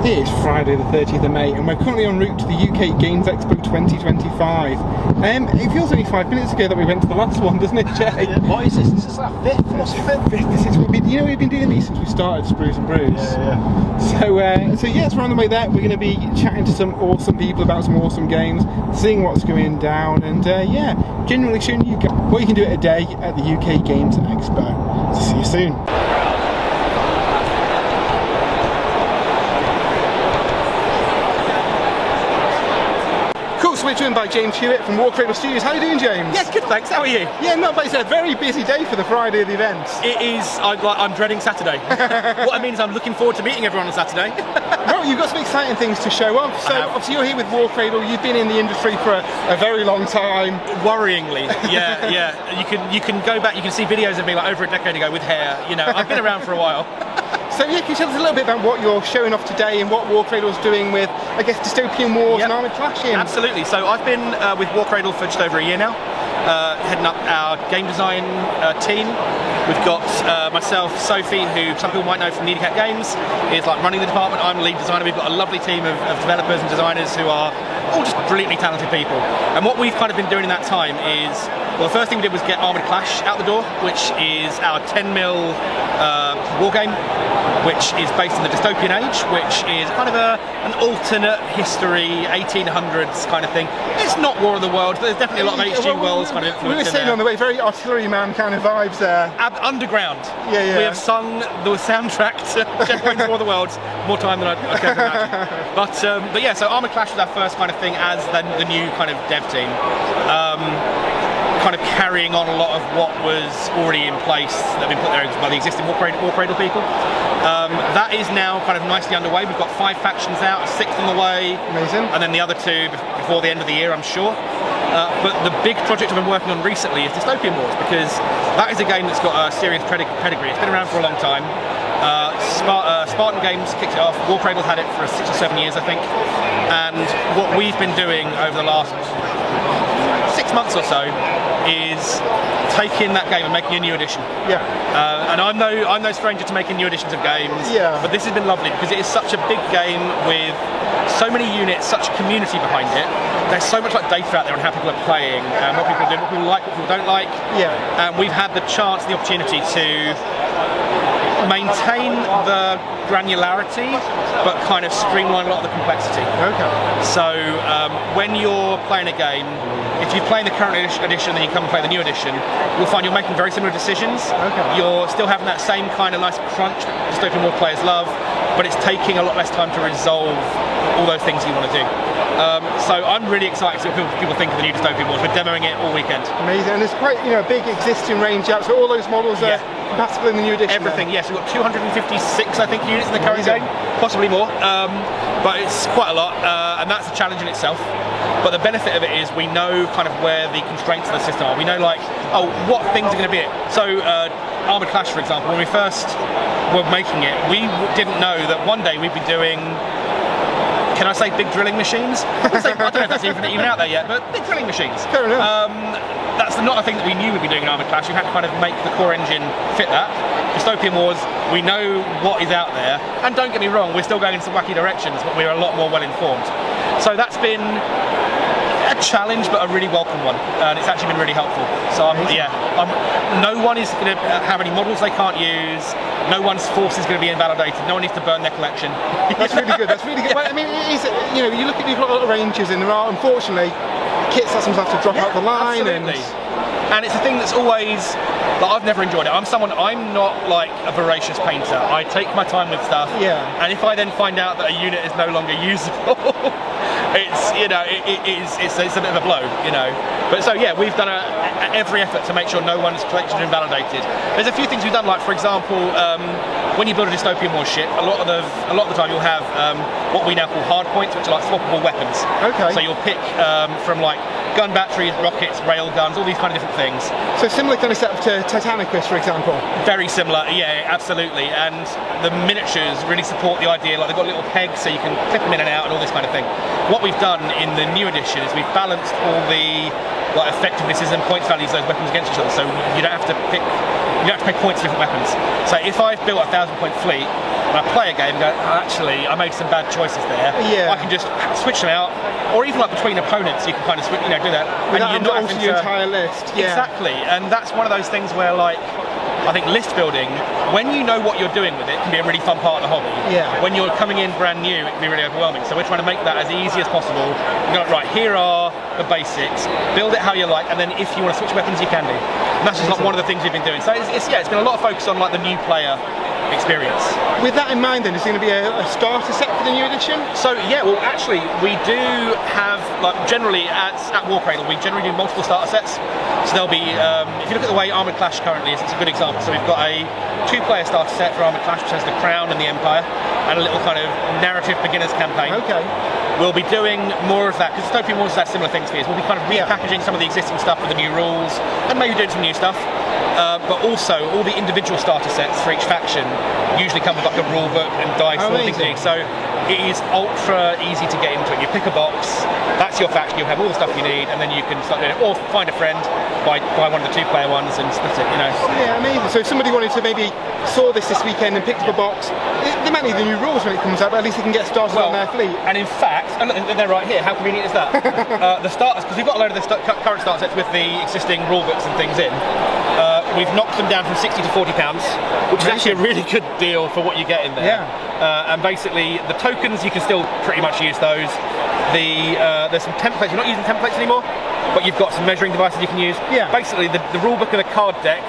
It is Friday the 30th of May and we're currently en route to the UK Games Expo 2025. It feels only 5 minutes ago that we went to the last one, doesn't it, Jay? What is this? This is our fifth. This is what we've been doing these since we started Sprues and Brews. Yeah. So yes, we're on the way there. We're going to be chatting to some awesome people about some awesome games, seeing what's going down, and generally showing you what you can do in a day at the UK Games Expo. So see you soon. We're joined by James Hewitt from Warcradle Studios. How are you doing, James? Yes, good, thanks. How are you? Yeah, not bad. It's a very busy day for the Friday of the event. It is. I'm dreading Saturday. What I mean is I'm looking forward to meeting everyone on Saturday. Well, you've got some exciting things to show off. So obviously you're here with Warcradle. You've been in the industry for a very long time. Worryingly, yeah. You can go back. You can see videos of me like over a decade ago with hair. You know, I've been around for a while. So yeah, can you tell us a little bit about what you're showing off today and what Warcradle's doing with, I guess, Dystopian Wars and Armoured Clashing? Absolutely. So I've been with Warcradle for just over a year now, heading up our game design team. We've got myself, Sophie, who some people might know from Needy Cat Games, is like running the department. I'm the lead designer. We've got a lovely team of developers and designers who are all just brilliantly talented people. And what we've kind of been doing in that time is, well, the first thing we did was get Armoured Clash out the door, which is our 10mm war game, which is based in the dystopian age, which is kind of an alternate history, 1800s kind of thing. It's not War of the Worlds, but there's definitely a lot of H.G. Wells kind of influence. We were saying on the way, very Artilleryman kind of vibes there. Underground. Yeah. We have sung the soundtrack to Jetbones War of the Worlds more time than I can imagine. But yeah, so Armoured Clash was our first kind of thing as the new kind of dev team. Kind of carrying on a lot of what was already in place that had been put there by the existing Warcradle people. That is now kind of nicely underway. We've got 5 factions out, a 6th on the way. Amazing. And then the other 2 before the end of the year, I'm sure. But the big project I've been working on recently is Dystopian Wars, because that is a game that's got a serious pedigree. It's been around for a long time. Spartan Games kicked it off. Warcradle's had it for 6 or 7 years, I think. And what we've been doing over the last 6 months or so is taking that game and making a new edition. Yeah. And I'm no stranger to making new editions of games. Yeah. But this has been lovely because it is such a big game with so many units, such a community behind it. There's so much like data out there on how people are playing, and what people do, what people like, what people don't like. Yeah. And we've had the chance, the opportunity to maintain the granularity, but kind of streamline a lot of the complexity. Okay. So when you're playing a game, if you play in the current edition and then you come and play the new edition, you'll find you're making very similar decisions. Okay. You're still having that same kind of nice crunch that Dystopian War players love, but it's taking a lot less time to resolve all those things you want to do. So I'm really excited to see what people think of the new Dystopian Wars. We're demoing it all weekend. Amazing, and there's quite a big existing range out, so all those models are compatible in the new edition. Everything, yes. We've got 256, I think, units in the current game, possibly more, but it's quite a lot, and that's a challenge in itself. But the benefit of it is we know kind of where the constraints of the system are. We know what things are going to be it. So Armoured Clash, for example, when we first were making it, we didn't know that one day we'd be doing, can I say big drilling machines? I don't know if that's even out there yet, but big drilling machines. Fair enough. That's not a thing that we knew we'd be doing in Armoured Clash. We had to kind of make the core engine fit that. Dystopian Wars, we know what is out there, and don't get me wrong, we're still going in some wacky directions, but we're a lot more well informed. So that's been a challenge, but a really welcome one, and it's actually been really helpful. So no one is going to have any models they can't use. No one's force is going to be invalidated. No one needs to burn their collection. That's really good. That's really good. Well, I mean, it is, you look at, you've got a lot of ranges, and there are, unfortunately, kits that sometimes have to drop out the line. Absolutely. And it's a thing that's always, I've never enjoyed it. I'm not like a voracious painter. I take my time with stuff. Yeah. And if I then find out that a unit is no longer usable, it's a bit of a blow, But so yeah, we've done every effort to make sure no one's collection is invalidated. There's a few things we've done, like for example, when you build a Dystopian War ship, a lot of the time you'll have what we now call hard points, which are like swappable weapons. Okay. So you'll pick from like gun batteries, rockets, rail guns, all these kind of different things. So similar kind of setup to Titanicus, for example? Very similar, yeah, absolutely. And the miniatures really support the idea, like they've got little pegs so you can clip them in and out and all this kind of thing. What we've done in the new edition is we've balanced all the effectivenesses and points values of those weapons against each other, so you don't have to pay points for different weapons. So if I've built a 1,000-point fleet, when I play a game, go, oh, actually, I made some bad choices there. Yeah. I can just switch them out, or even like between opponents, you can kind of switch, do that. Without having to alter your entire list. Yeah. Exactly, and that's one of those things where, like, I think list building, when you know what you're doing with it, can be a really fun part of the hobby. Yeah. When you're coming in brand new, it can be really overwhelming. So we're trying to make that as easy as possible. We're going, right, here are the basics, build it how you like, and then if you want to switch weapons, you can do. And that's just like one of the things we've been doing. So it's been a lot of focus on like the new player experience. With that in mind then, is there going to be a starter set for the new edition? So yeah, well actually we do have, like generally at Warcradle, we generally do multiple starter sets. So there'll be, if you look at the way Armoured Clash currently is, it's a good example. So we've got a 2-player starter set for Armoured Clash, which has the Crown and the Empire, and a little kind of narrative beginners campaign. Okay. We'll be doing more of that, because Dystopian Wars has similar things for you. We'll be kind of repackaging some of the existing stuff with the new rules, and maybe doing some new stuff. But also, all the individual starter sets for each faction usually come with like a rule book and dice and all things. So it is ultra easy to get into it. You pick a box, that's your faction, you have all the stuff you need, and then you can start doing it. Or find a friend, buy one of the 2-player ones and split it, Yeah, amazing. So if somebody wanted to maybe saw this weekend and picked up a box, they might need the new rules when it comes out, but at least they can get started on their fleet. And in fact, and look, they're right here, how convenient is that? The starters, because we've got a load of the current start sets with the existing rule books and things in. We've knocked them down from £60 to £40, which is actually a really good deal for what you get in there. Yeah. And basically, the tokens, you can still pretty much use those. There's some templates, you're not using templates anymore, but you've got some measuring devices you can use. Yeah. Basically, the rule book of the card deck,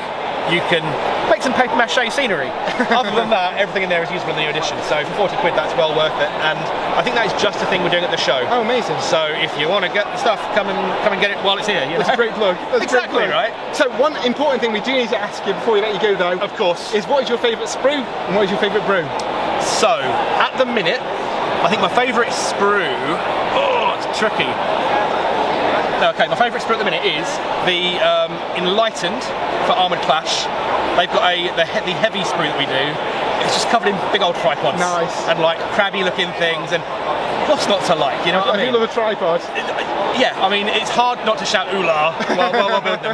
you can make some paper mache scenery. Other than that, everything in there is usable in the new edition. So for 40 quid, that's well worth it. And I think that is just the thing we're doing at the show. Oh, amazing. So if you want to get the stuff, come and get it while it's here. That's a great plug. That's exactly a great plug. right. So one important thing we do need to ask you before we let you go, though, of course, is what is your favourite sprue and what is your favourite brew? So at the minute, I think my favourite sprue. Oh, it's tricky. Okay, my favourite sprue at the minute is the Enlightened for Armoured Clash. They've got the heavy sprue that we do. It's just covered in big old tripods. Nice. And like crabby looking things, and what's not to like, you know what I mean? I do love a tripod. Yeah, I mean, it's hard not to shout oolah while building them,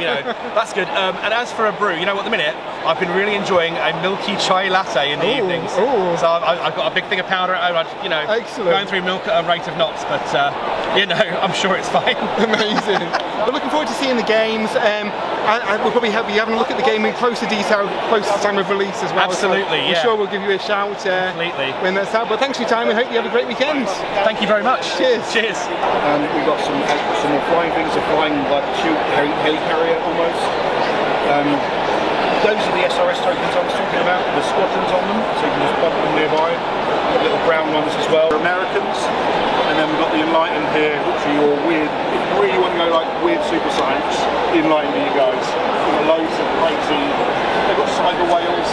That's good. And as for a brew, at the minute, I've been really enjoying a milky chai latte in the evenings. Ooh. So I've got a big thing of powder at home, Excellent. Going through milk at a rate of knots, but, I'm sure it's fine. Amazing. We're looking forward to seeing the games. We'll probably be having a look at the game in closer detail, close to time of release as well. Absolutely, so I'm sure we'll give you a shout completely when that's out. But thanks for your time and hope you have a great weekend. Thank you very much. Cheers. Cheers. We've got some more flying things, a flying like helicarrier almost. Those are the SRS tokens I was talking about, the squadrons on them, so you can just bump them nearby. Got little brown ones as well, Americans. And then we've got the Enlightened here, which are your weird, if you really want to go like weird super science, the Enlightened are you guys. We've got loads of crazy, they've got cyber whales.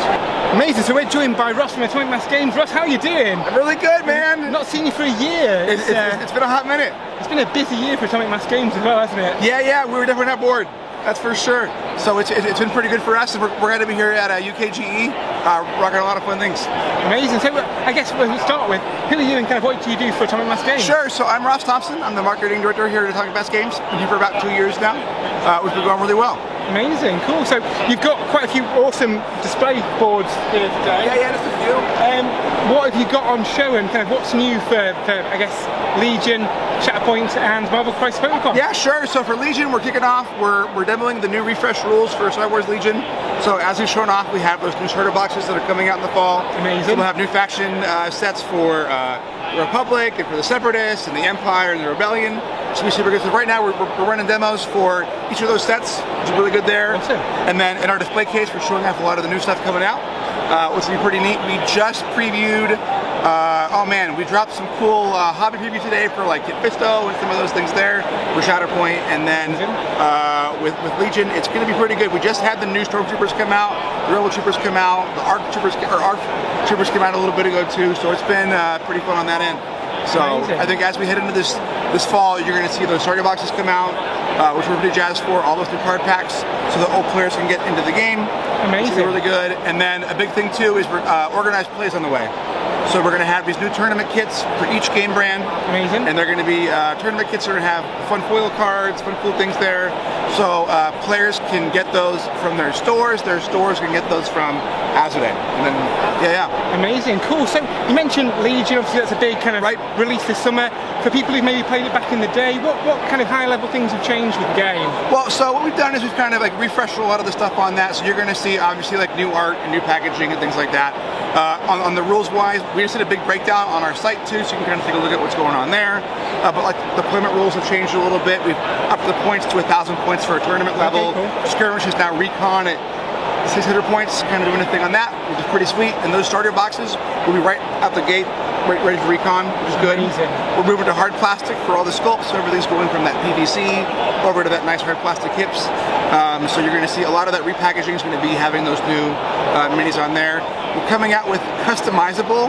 Amazing, so we're joined by Ross from Atomic Mass Games. Ross, how are you doing? I'm really good, man. Not seen you for a year. It's been a hot minute. It's been a busy year for Atomic Mass Games as well, hasn't it? Yeah, we were definitely not bored. That's for sure. So it's been pretty good for us. We're going to be here at UKGE, rocking a lot of fun things. Amazing. So I guess we'll start with, who are you and kind of what do you do for Atomic Mass Games? Sure, so I'm Ross Thompson. I'm the marketing director here at Atomic Mass Games. Been here for about 2 years now. Which been going really well. Amazing, cool. So you've got quite a few awesome display boards here today. Yeah, just a few. What have you got on show and kind of what's new for I guess, Legion, Shatterpoint and Marvel Crisis Protocol? Yeah, sure. So for Legion, we're kicking off. We're demoing the new refresh rules for Star Wars Legion. So as we've shown off, we have those new starter boxes that are coming out in the fall. Amazing. So we'll have new faction sets for the Republic and for the Separatists and the Empire and the Rebellion. Should be super good. So right now we're running demos for each of those sets, which is really good there. Awesome. And then in our display case, we're showing off a lot of the new stuff coming out, which will be pretty neat. We just previewed, we dropped some cool hobby preview today for like Kit Fisto and some of those things there for Shatterpoint. And then with Legion, it's going to be pretty good. We just had the new Stormtroopers come out, the Rebel Troopers come out, the ARC Troopers came out a little bit ago too. So it's been pretty fun on that end. So amazing. I think as we head into this fall, you're going to see those starter boxes come out, which we're pretty jazzed for. All those new card packs, so that old players can get into the game. Amazing. Which is really good. And then a big thing too is organized plays on the way. So we're going to have these new tournament kits for each game brand. Amazing. And they're going to be tournament kits that are going to have fun foil cards, fun cool things there. So players can get those from their stores. Their stores can get those from Asmodee. And then, yeah. Amazing, cool. So you mentioned Legion, obviously that's a big kind of release this summer. For people who maybe played it back in the day, what kind of high level things have changed with the game? Well, so what we've done is we've kind of like refreshed a lot of the stuff on that. So you're going to see obviously like new art and new packaging and things like that. On the rules wise, we just did a big breakdown on our site too, so you can kind of take a look at what's going on there. But like the deployment rules have changed a little bit. We've upped the points to 1,000 points for a tournament level. Cool. Skirmish is now recon at 600 points, kind of doing a thing on that, which is pretty sweet. And those starter boxes will be right out the gate, ready for recon, which is good. Amazing. We're moving to hard plastic for all the sculpts, so everything's going from that PVC over to that nice hard plastic hips. So you're going to see a lot of that repackaging is going to be having those new minis on there. We're coming out with customizable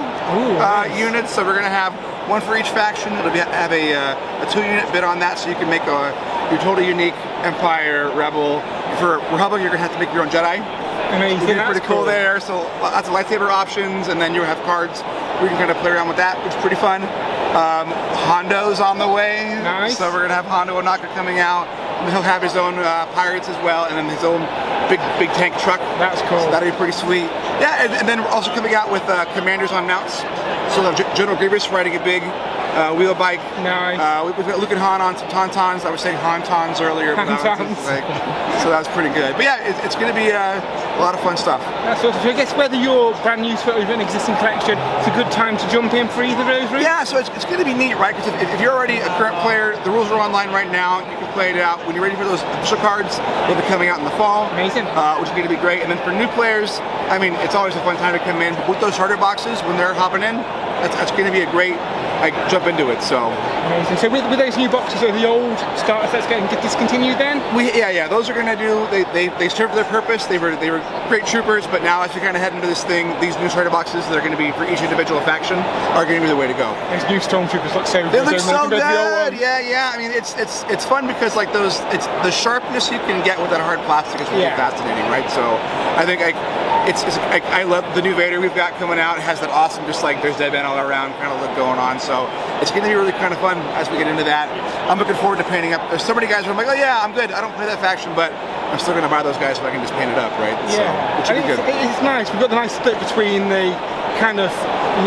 units, so we're going to have one for each faction. It'll have a 2-unit bit on that, so you can make your totally unique Empire, Rebel. For Republic, you're going to have to make your own Jedi. Amazing. It'll be pretty cool there. So lots of lightsaber options, and then you have cards where you can kind of play around with that, which is pretty fun. Hondo's on the way. Nice. So we're going to have Hondo Ohnaka coming out. He'll have his own pirates as well, and then his own big tank truck. That's cool. So that'll be pretty sweet. Yeah, and then we're also coming out with commanders on mounts. So General Grievous riding a big wheel bike. Nice. We've got Luke and Han on some Tauntauns. I was saying Hauntauns earlier. But so that was pretty good. But yeah, it's going to be a lot of fun stuff. That's awesome. So I guess whether you're brand new to it or you've an existing collection, it's a good time to jump in for either of those routes? Yeah, so it's going to be neat, right? Because if you're already a current player, the rules are online right now. You can play it out. When you're ready for those official cards, they'll be coming out in the fall. Amazing. Which is going to be great. And then for new players, I mean, it's always a fun time to come in. But with those starter boxes, when they're hopping in, that's going to be a great jump into it. So amazing. So with those new boxes, are the old starter sets getting discontinued then? Yeah. Those are going to do. They served their purpose. They were great troopers. But now as we kind of head into this thing, these new starter boxes that are going to be for each individual faction are going to be the way to go. Those new stormtroopers look so good. They look so good. Yeah. I mean, it's fun because like it's the sharpness you can get with that hard plastic is really fascinating, right? So I think I love the new Vader we've got coming out. It has that awesome, just like there's dead man all around kind of look going on. So it's going to be really kind of fun as we get into that. I'm looking forward to painting up. There's so many guys where I'm like, oh yeah, I'm good. I don't play that faction, but I'm still going to buy those guys so I can just paint it up, right? Yeah. So, which would be good. It's nice. We've got the nice split between the kind of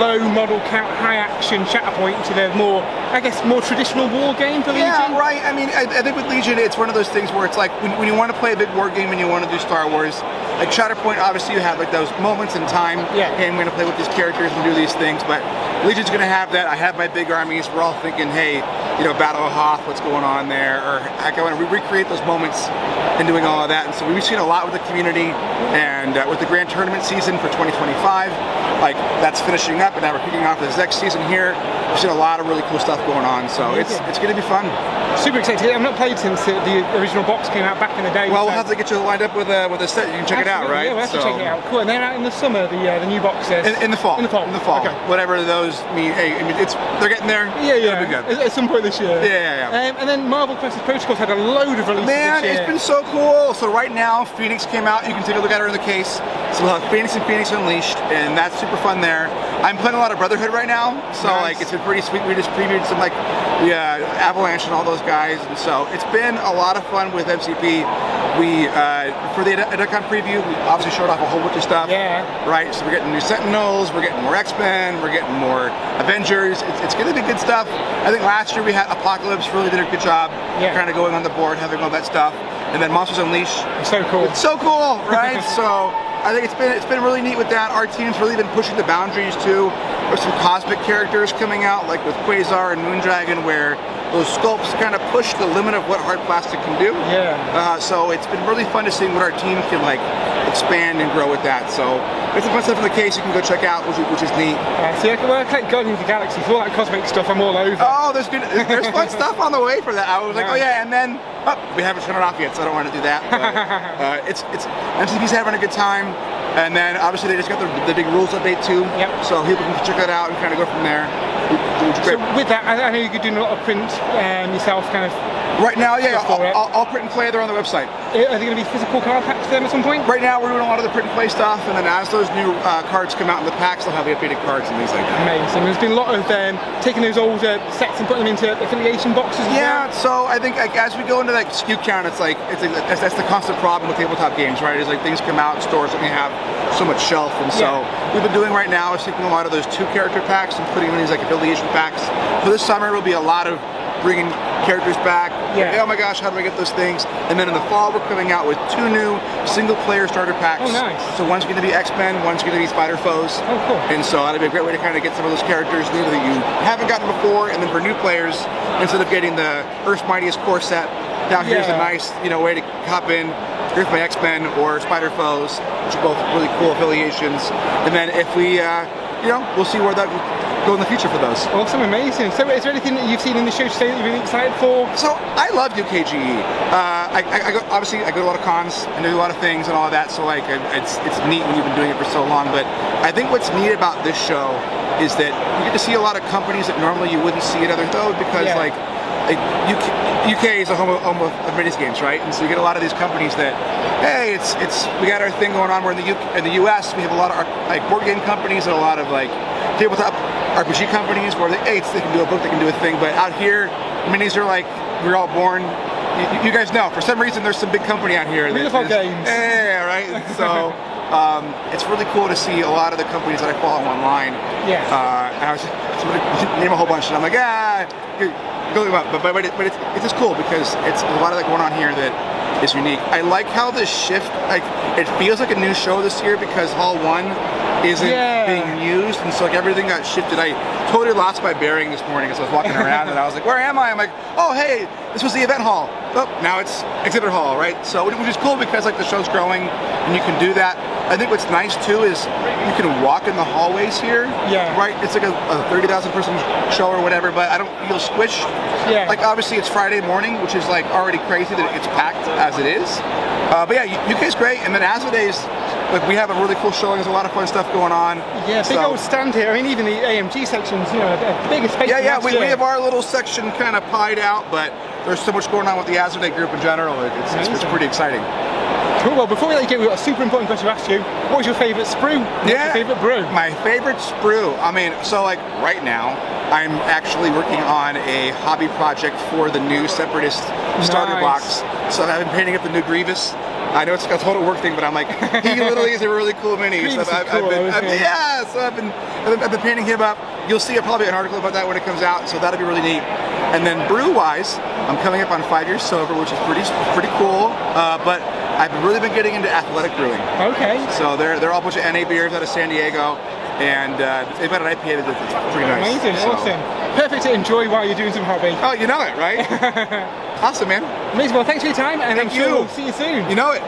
low model count, high action Shatterpoint to the more, I guess, more traditional war game for Legion. Yeah, right. I mean, I think with Legion, it's one of those things where it's like when you want to play a big war game and you want to do Star Wars, like Shatterpoint, obviously you have like those moments in time. Yeah. Hey, I'm going to play with these characters and do these things, but Legion's going to have that. I have my big armies. We're all thinking, hey, Battle of Hoth, what's going on there? Or I want to recreate those moments and doing all of that. And so we've seen a lot with the community, and with the Grand Tournament season for 2025, like that's finishing up, and now we're kicking off this next season here. We've seen a lot of really cool stuff going on, so it's going to be fun. Super excited. I've not played since the original box came out back in the day. Well, we'll have to get you lined up with a set. You can check it out, right? Yeah, we'll have to check it out. Cool. And they're out in the summer, the new boxes. In the fall. In the fall. Okay. Whatever those mean. Hey, I mean, they're getting there. Yeah. It'll be good. At some point this year. Yeah. And then Marvel Crisis Protocols had a load of releases this year. It's been so cool. So right now, Phoenix came out. You can take a look at her in the case. So we'll have Phoenix and Phoenix Unleashed, and that's super fun there. I'm playing a lot of Brotherhood right now, so like it's been pretty sweet. We just previewed some like the Avalanche and all those guys, and so it's been a lot of fun with MCP. We for the EduCon preview, we obviously showed off a whole bunch of stuff. Yeah. Right. So we're getting new Sentinels, we're getting more X-Men, we're getting more Avengers. It's going to be good stuff. I think last year we had Apocalypse really did a good job, kind of going on the board, having all that stuff, and then Monsters Unleashed. So cool. It's so cool, right? So I think it's been really neat with that. Our team's really been pushing the boundaries too. There's some cosmic characters coming out, like with Quasar and Moondragon, where those sculpts kind of push the limit of what hard plastic can do. Yeah. So it's been really fun to see what our team can like expand and grow with that. So it's a fun stuff in the case you can go check out, which is neat. So I collect Guardians of the Galaxy. For all that cosmic stuff, I'm all over. Oh, there's fun stuff on the way for that. I was like, oh yeah, and then we haven't turned it off yet, so I don't want to do that. But it's MCP's having a good time. And then obviously they just got the big rules update too. Yep. So people can check that out and kind of go from there. So with that, I know you're doing a lot of print yourself, kind of. Right now, yeah, all print and play. They're on the website. Are there going to be physical card packs for them at some point? Right now, we're doing a lot of the print and play stuff, and then as those new cards come out in the packs, they'll have the updated cards and things like that. Amazing. There's been a lot of taking those older sets and putting them into affiliation boxes. Yeah, so I think like, as we go into like SKU count, that's the constant problem with tabletop games, right? Is like things come out, stores only have so much shelf, and so we've been doing right now is taking a lot of those 2-character packs and putting them in these like affiliation packs. So this summer will be a lot of bringing characters back. Hey, oh my gosh, how do I get those things? And then in the fall, we're coming out with 2 new single-player starter packs. Oh, nice. So one's going to be X-Men, one's going to be Spider-Foes. Oh, cool. And so that'll be a great way to kind of get some of those characters new that you haven't gotten before. And then for new players, instead of getting the Earth's Mightiest core set, now here's a nice, way to hop in. Here's my X-Men or Spider-Foes, which are both really cool affiliations. And then if we, we'll see where that go in the future for those. Awesome, amazing. So is there anything that you've seen in the show today that you're really excited for? So I love UKGE. Obviously I go to a lot of cons and do a lot of things and all of that, so like it's neat when you've been doing it for so long, but I think what's neat about this show is that you get to see a lot of companies that normally you wouldn't see at other shows because UK is a home of minis games, right? And so you get a lot of these companies that, hey, we got our thing going on. We're in the US. We have a lot of like board game companies and a lot of like tabletop RPG companies where they can do a book, they can do a thing. But out here, minis are like we're all born. You guys know, for some reason, there's some big company out here. Beautiful games. Yeah, right. So it's really cool to see a lot of the companies that I follow online. Yeah. I was name a whole bunch, and I'm like, but it's just cool because it's a lot of that going on here that is unique. I like how this shift, like it feels like a new show this year because Hall 1 isn't being used, and so like everything got shifted. I totally lost my bearing this morning as I was walking around, and I was like, where am I? I'm like, oh hey, this was the event hall. Oh, now it's exhibit hall, right? So which is cool because like the show's growing and you can do that. I think what's nice too is you can walk in the hallways here. Yeah. Right? It's like a 30,000 person show or whatever, but I don't feel squished. Yeah. Like obviously it's Friday morning, which is like already crazy that it's packed as it is. But yeah, UK's great, and then Asmodee's, like we have a really cool showing. There's a lot of fun stuff going on. Yeah, big old stand here. I mean, even the AMG section's, the biggest space. Yeah, we have our little section kind of pied out, but there's so much going on with the Asmodee group in general. It's pretty exciting. Cool. Well, before we let you go, we've got a super important question to ask you. What was your favourite sprue? What's your favourite brew? My favourite sprue. I mean, so like right now, I'm actually working on a hobby project for the new Separatist starter box. So I've been painting up the new Grievous. I know it's a total work thing, but I'm like, he literally is a really cool mini. So I've been painting him up. You'll see probably an article about that when it comes out, so that'll be really neat. And then brew-wise, I'm coming up on 5 years sober, which is pretty cool. But I've really been getting into athletic brewing. Okay. So they're all a bunch of NA beers out of San Diego, and they've got an IPA that's pretty nice. Amazing, awesome. Perfect to enjoy while you're doing some hobby. Oh, you know it, right? Awesome, man. Amazing. Well, thanks for your time, and I'm sure we'll see you soon. You know it.